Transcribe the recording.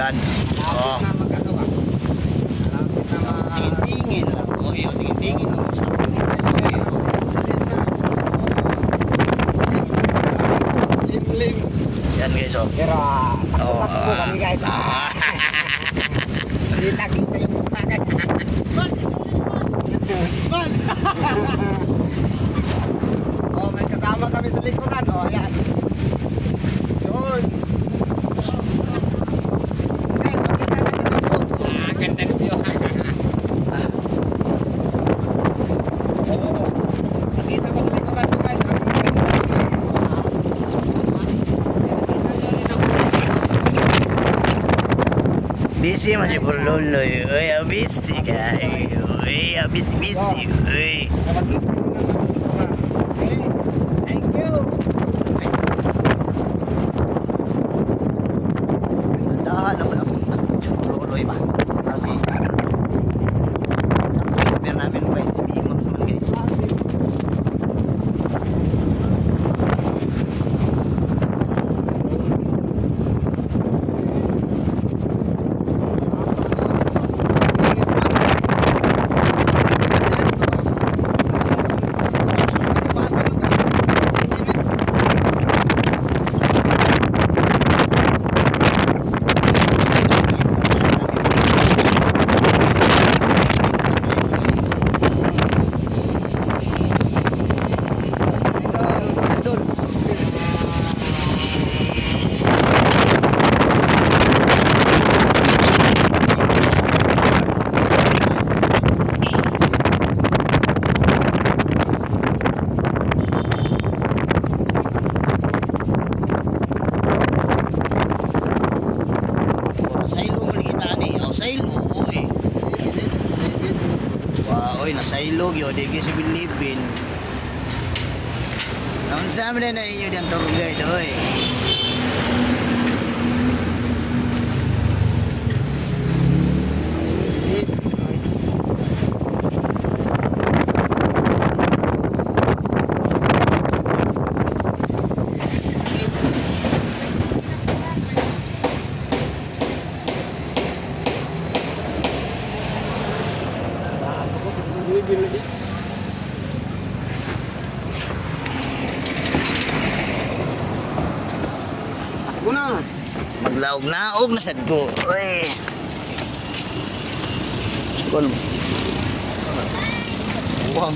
Yan. Oh. Na magano ba? Malapit na Tingin-tingin lang. Oh, yun. Tingin-tingin lang. Lim-lim. Yan guys, oh. Pero Oh, takbo kami guys. Kita-kita yung mukha kan. Oh, may kasama kami sa likuran. Oh, ayan. Yun. Guys, makita natin ako. Ganda ng view. Oo. Nakita ko sa likuran ko guys. Ang ganda. Busy man si Purloloy. Uy, busy guys. Uy, busy. Uy. Thank you. Dahan naman ako. Si Purloloy ba? Kasi prepare namin guys. Si Bimax man guys. Oy, nasailog yun, di kasi bilibin. Naman sa amin na inyo diyang tour guide, oy. Una. Maglaog-naog na sad ko. Uy. Skol. Wow.